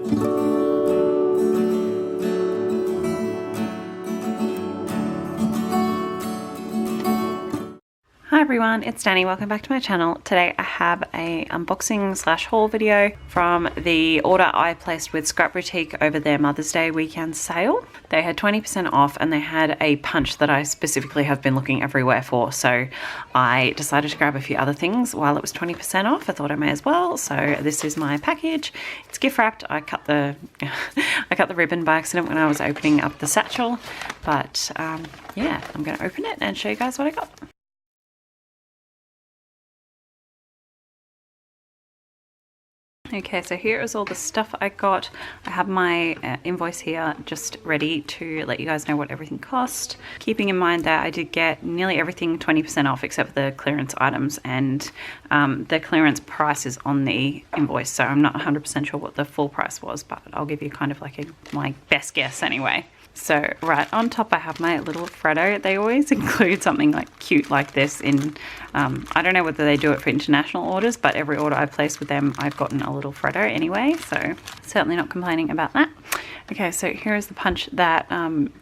Hi everyone, it's Danny. Welcome back to my channel. Today I have a unboxing slash haul video from the order I placed with Scrapboutique over their Mother's Day weekend sale. They had 20% off and they had a punch that I specifically have been looking everywhere for, so I decided to grab a few other things while it was 20% off. I thought I may as well. So this is my package. It's gift wrapped. I cut the I cut the ribbon by accident when I was opening up the satchel, but yeah, I'm going to open it and show you guys what I got. Okay, so here is all the stuff I got. I have my invoice here just ready to let you guys know what everything cost. Keeping in mind that I did get nearly everything 20% off except for the clearance items, and the clearance price is on the invoice, so I'm not 100% sure what the full price was, but I'll give you kind of like my best guess anyway. So right on top I have my little Freddo. They always include something like cute like this in, I don't know whether they do it for international orders, but every order I've placed with them I've gotten a little Freddo anyway, so certainly not complaining about that. Okay, so here is the punch that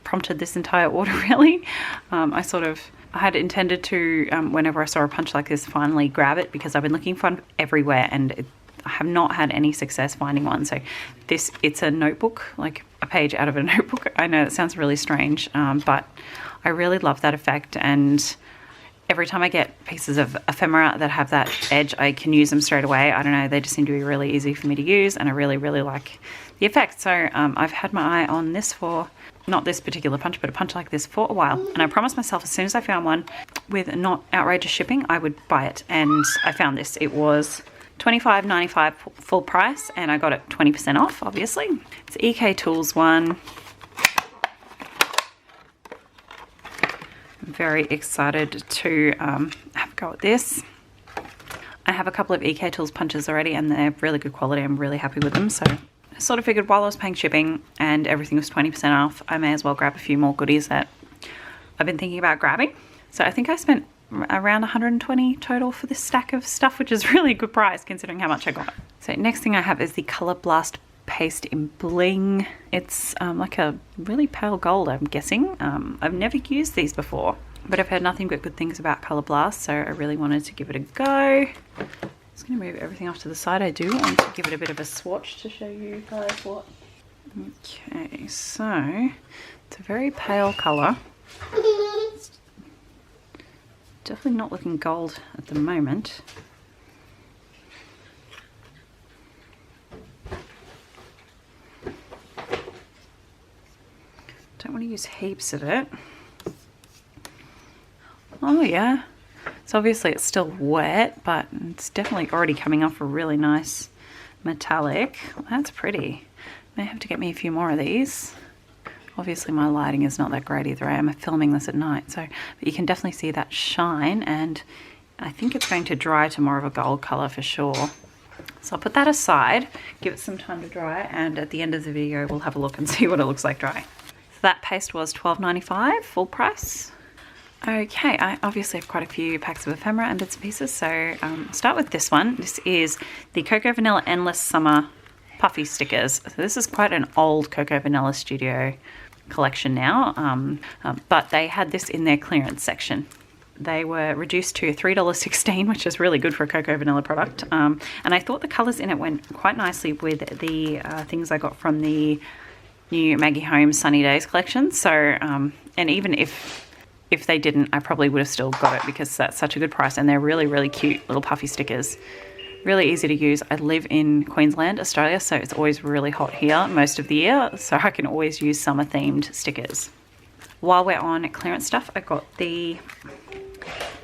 prompted this entire order really. I had intended to, whenever I saw a punch like this, finally grab it because I've been looking for one everywhere and I have not had any success finding one. So it's a notebook, like a page out of a notebook. I know that sounds really strange, but I really love that effect, and every time I get pieces of ephemera that have that edge, I can use them straight away. I don't know, they just seem to be really easy for me to use, and I really like the effect. So I've had my eye on this for, not this particular punch, but a punch like this for a while, and I promised myself as soon as I found one with not outrageous shipping, I would buy it, and I found this. It was $25.95 full price, and I got it 20% off, obviously. It's EK Tools one. I'm very excited to have a go at this. I have a couple of EK Tools punches already, and they're really good quality. I'm really happy with them, so I sort of figured while I was paying shipping and everything was 20% off, I may as well grab a few more goodies that I've been thinking about grabbing. So I think I spent around 120 total for this stack of stuff, which is really a good price considering how much I got. So next thing I have is the Color Blast paste in bling. It's like a really pale gold, I'm guessing. I've never used these before, but I've heard nothing but good things about Color Blast, so I really wanted to give it a go. Just going to move everything off to the side. I do want to give it a bit of a swatch to show you guys what. Okay, so it's a very pale color. Definitely not looking gold at the moment. Don't want to use heaps of it. Oh yeah, so obviously it's still wet, but it's definitely already coming off a really nice metallic. That's pretty. May have to get me a few more of these. Obviously my lighting is not that great either. I am filming this at night, so but you can definitely see that shine, and I think it's going to dry to more of a gold color for sure. So I'll put that aside, give it some time to dry, and at the end of the video we'll have a look and see what it looks like dry. So that paste was $12.95 full price. Okay, I obviously have quite a few packs of ephemera and bits and pieces, so I'll start with this one. This is the Cocoa Vanilla Endless Summer Puffy stickers. So this is quite an old Cocoa Vanilla Studio collection now, but they had this in their clearance section. They were reduced to $3.16, which is really good for a Cocoa Vanilla product, and I thought the colours in it went quite nicely with the things I got from the new Maggie Holmes Sunny Days collection. So and even if they didn't, I probably would have still got it because that's such a good price, and they're really cute little puffy stickers. Really easy to use. I live in Queensland, Australia, so it's always really hot here most of the year, so I can always use summer themed stickers. While we're on clearance stuff, I got the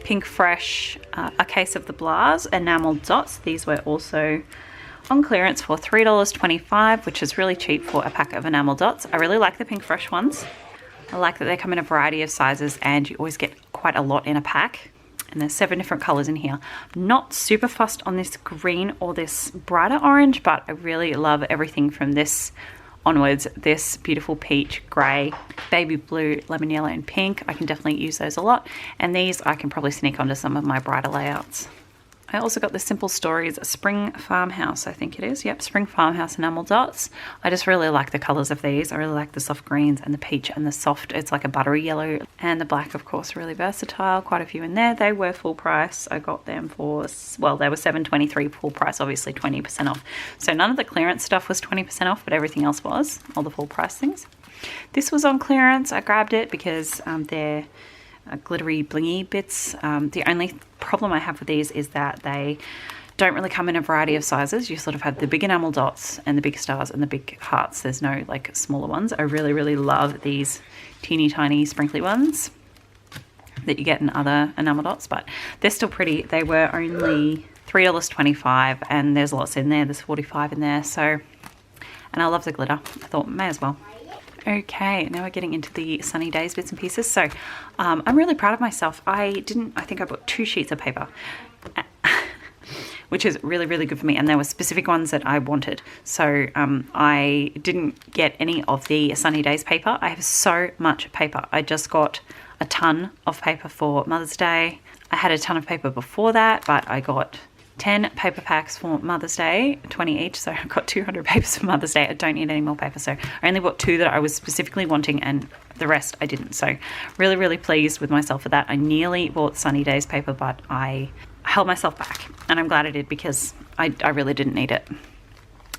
Pink Fresh A Case of the Blahs enamel dots. These were also on clearance for $3.25, which is really cheap for a pack of enamel dots. I really like the Pink Fresh ones. I like that they come in a variety of sizes and you always get quite a lot in a pack. And there's 7 different colors in here. I'm not super fussed on this green or this brighter orange, but I really love everything from this onwards. This beautiful peach, grey, baby blue, lemon yellow and pink. I can definitely use those a lot. And these I can probably sneak onto some of my brighter layouts. I also got the Simple Stories Spring Farmhouse, I think it is. Yep, Spring Farmhouse enamel dots. I just really like the colours of these. I really like the soft greens and the peach and the soft, it's like a buttery yellow. And the black, of course, really versatile. Quite a few in there. They were full price. I got them for, well, they were $7.23 full price, obviously 20% off. So none of the clearance stuff was 20% off, but everything else was, all the full price things. This was on clearance. I grabbed it because they're glittery blingy bits. The only problem I have with these is that they don't really come in a variety of sizes. You sort of have the big enamel dots and the big stars and the big hearts. There's no like smaller ones. I really love these teeny tiny sprinkly ones that you get in other enamel dots, but they're still pretty. They were only $3.25 and there's lots in there. There's 45 in there. So, and I love the glitter. I thought may as well. Okay, now we're getting into the sunny days bits and pieces. So I'm really proud of myself. I think I bought 2 sheets of paper, which is really good for me. And there were specific ones that I wanted. So I didn't get any of the sunny days paper. I have so much paper. I just got a ton of paper for Mother's Day. I had a ton of paper before that, but I got 10 paper packs for Mother's Day, 20 each, so I got 200 papers for Mother's Day. I don't need any more paper, so I only bought 2 that I was specifically wanting, and the rest I didn't. So really pleased with myself for that. I nearly bought sunny days paper, but I held myself back, and I'm glad I did because I really didn't need it.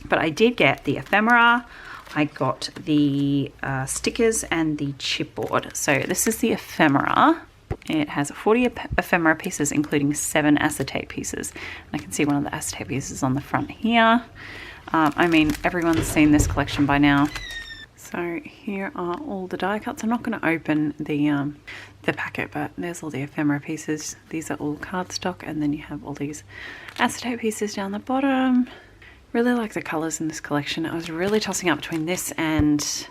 But I did get the ephemera. I got the stickers and the chipboard. So this is the ephemera. It has 40 ephemera pieces, including 7 acetate pieces. And I can see one of the acetate pieces on the front here. I mean, everyone's seen this collection by now. So here are all the die cuts. I'm not going to open the packet, but there's all the ephemera pieces. These are all cardstock, and then you have all these acetate pieces down the bottom. Really like the colours in this collection. I was really tossing up between this and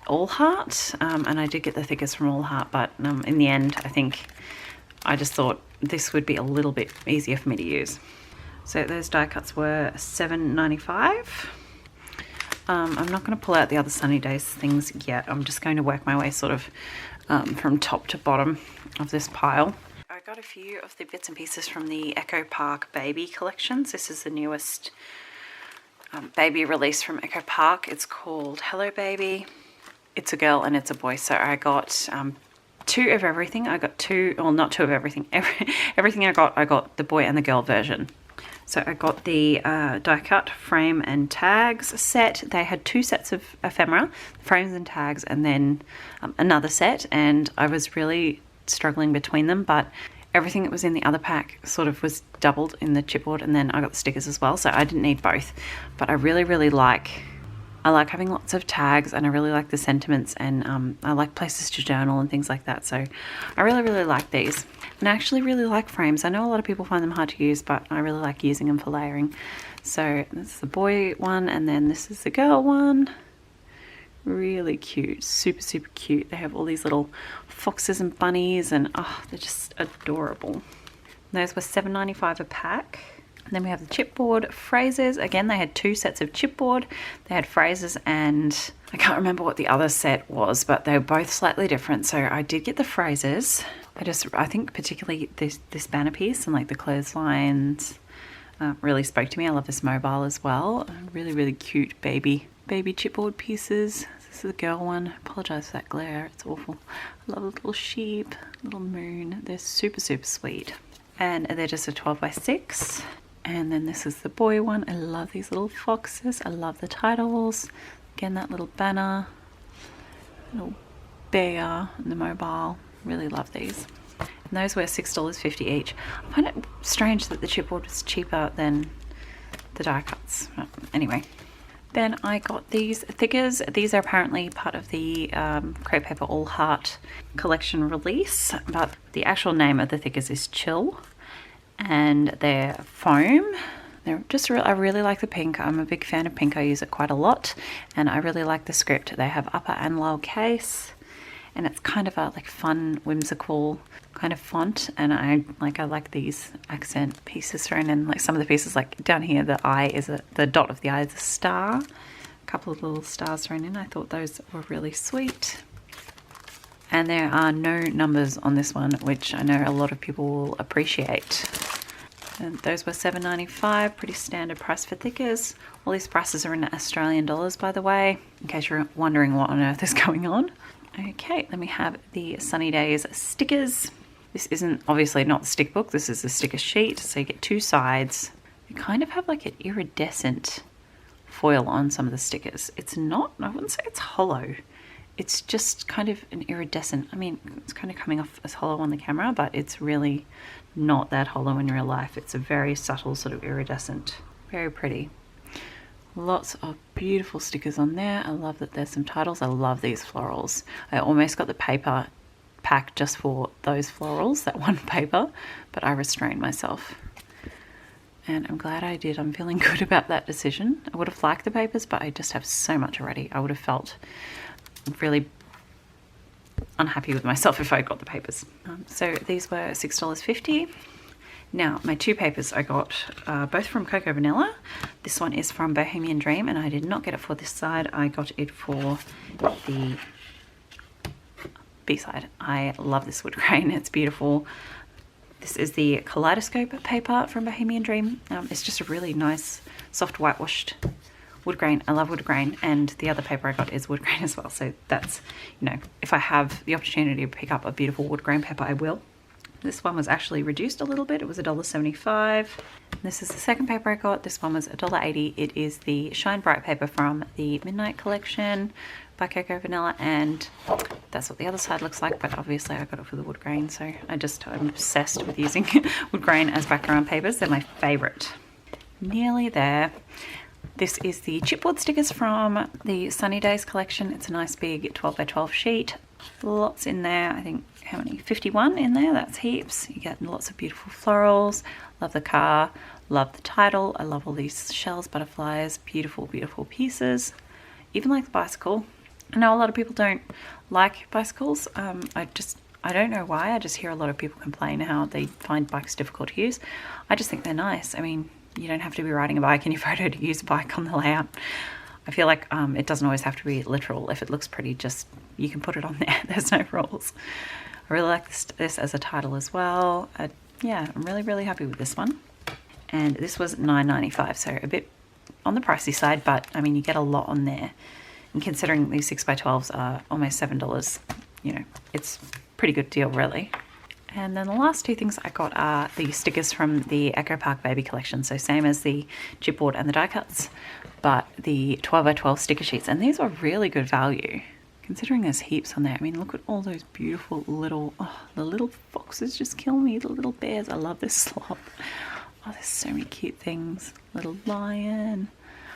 All Heart, and I did get the thickest from All Heart, but in the end I think I just thought this would be a little bit easier for me to use. So those die cuts were $7.95. I'm not going to pull out the other sunny days things yet. I'm just going to work my way sort of from top to bottom of this pile. I got a few of the bits and pieces from the Echo Park baby collections. This is the newest baby release from Echo Park. It's called Hello Baby. It's a girl and it's a boy. So I got 2 of everything. I got 2, well, not 2 of everything. Everything I got the boy and the girl version. So I got the die cut frame and tags set. They had 2 sets of ephemera, frames and tags, and then another set. And I was really struggling between them, but everything that was in the other pack sort of was doubled in the chipboard, and then I got the stickers as well. So I didn't need both, but I really like having lots of tags, and I really like the sentiments, and I like places to journal and things like that. So I really like these, and I actually really like frames. I know a lot of people find them hard to use, but I really like using them for layering. So this is the boy one, and then this is the girl one. Really cute, super cute. They have all these little foxes and bunnies, and oh, they're just adorable. Those were $7.95 a pack. And then we have the chipboard phrases. Again, they had 2 sets of chipboard. They had phrases, and I can't remember what the other set was, but they were both slightly different. So I did get the phrases. I think particularly this banner piece and like the clotheslines really spoke to me. I love this mobile as well. Really cute baby chipboard pieces. This is the girl one. I apologize for that glare. It's awful. I love the little sheep, little moon. They're super sweet. And they're just a 12x6. And then this is the boy one. I love these little foxes. I love the titles. Again, that little banner, little bear, and the mobile. Really love these. And those were $6.50 each. I find it strange that the chipboard was cheaper than the die cuts. But anyway. Then I got these thickers. These are apparently part of the Crepe Paper All Heart collection release, but the actual name of the thickers is Chill. And they're foam. They're just I really like the pink. I'm a big fan of pink. I use it quite a lot, and I really like the script. They have upper and lower case, and it's kind of a like fun, whimsical kind of font. And I like these accent pieces thrown in. Like some of the pieces, like down here, the eye is the dot of the eye is a star. A couple of little stars thrown in. I thought those were really sweet. And there are no numbers on this one, which I know a lot of people will appreciate. And those were $7.95, pretty standard price for thickers. All these prices are in Australian dollars, by the way, in case you're wondering what on earth is going on. Okay, then we have the Sunny Days stickers. This isn't obviously not the stick book, this is the sticker sheet. So you get two sides. You kind of have like an iridescent foil on some of the stickers. It's not, I wouldn't say it's hollow. It's just kind of an iridescent. I mean, it's kind of coming off as hollow on the camera, but it's really not that hollow in real life. It's a very subtle sort of iridescent. Very pretty. Lots of beautiful stickers on there. I love that there's some titles. I love these florals. I almost got the paper pack just for those florals, that one paper, but I restrained myself. And I'm glad I did. I'm feeling good about that decision. I would have liked the papers, but I just have so much already. I would have felt really unhappy with myself if I got the papers. So these were $6.50. Now, my two papers I got both from Cocoa Vanilla. This one is from Bohemian Dream, and I did not get it for this side. I got it for the B side. I love this wood grain. It's beautiful. This is the Kaleidoscope paper from Bohemian Dream. It's just a really nice, soft whitewashed wood grain. I love wood grain, and the other paper I got is wood grain as well. So that's, you know, if I have the opportunity to pick up a beautiful wood grain paper, I will. This one was actually reduced a little bit. It was $1.75. This is the second paper I got. This one was $1.80. It is the Shine Bright paper from the Midnight Collection by Cocoa Vanilla, and that's what the other side looks like, but obviously I got it for the wood grain, so I'm obsessed with using wood grain as background papers. They're my favorite. Nearly there. This is the chipboard stickers from the Sunny Days collection. It's a nice big 12 by 12 sheet. Lots in there. I think, how many? 51 in there. That's heaps. You get lots of beautiful florals. Love the car. Love the title. I love all these shells, butterflies, beautiful, beautiful pieces. Even like the bicycle. I know a lot of people don't like bicycles. I don't know why. I just hear a lot of people complain how they find bikes difficult to use. I just think they're nice. I mean, you don't have to be riding a bike in your photo to use a bike on the layout. I feel like it doesn't always have to be literal. If it looks pretty, just you can put it on there. There's no rules. I really like this as a title as well. Yeah, I'm really, really happy with this one. And this was $9.95, so a bit on the pricey side, but I mean, you get a lot on there. And considering these 6x12s are almost $7, you know, it's a pretty good deal, really. And then the last two things I got are the stickers from the Echo Park Baby collection. So same as the chipboard and the die cuts, but the 12x12 sticker sheets. And these are really good value, considering there's heaps on there. I mean, look at all those beautiful little, oh, the little foxes just kill me, the little bears. I love this slop. Oh, there's so many cute things. Little lion.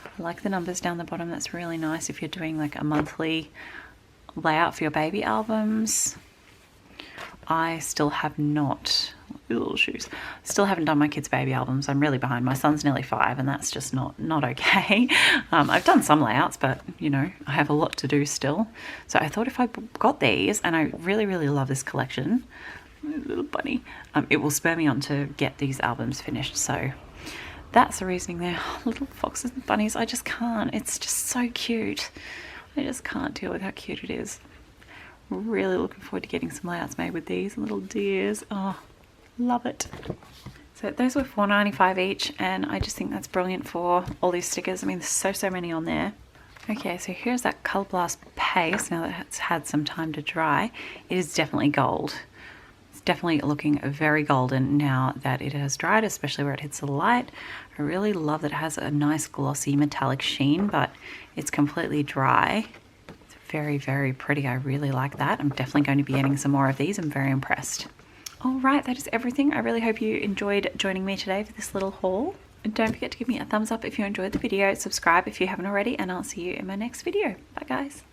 I like the numbers down the bottom. That's really nice if you're doing like a monthly layout for your baby albums. I still have not, little shoes, still haven't done my kids' baby albums. I'm really behind. My son's nearly 5 and that's just not okay. I've done some layouts, but you know, I have a lot to do still. So I thought if I got these, and I really, really love this collection, little bunny, it will spur me on to get these albums finished. So that's the reasoning there. Little foxes and bunnies, I just can't. It's just so cute. I just can't deal with how cute it is. Really looking forward to getting some layouts made with these little deers. Oh, love it. So those were $4.95 each, and I just think that's brilliant for all these stickers. I mean, there's so many on there. Okay, so here's that Colour Blast paste. Now that it's had some time to dry, it is definitely gold. It's definitely looking very golden now that it has dried, especially where it hits the light. I really love that it has a nice glossy metallic sheen, but it's completely dry. Very, very pretty. I really like that. I'm definitely going to be getting some more of these. I'm very impressed. All right, that is everything. I really hope you enjoyed joining me today for this little haul. And don't forget to give me a thumbs up if you enjoyed the video. Subscribe if you haven't already, and I'll see you in my next video. Bye, guys.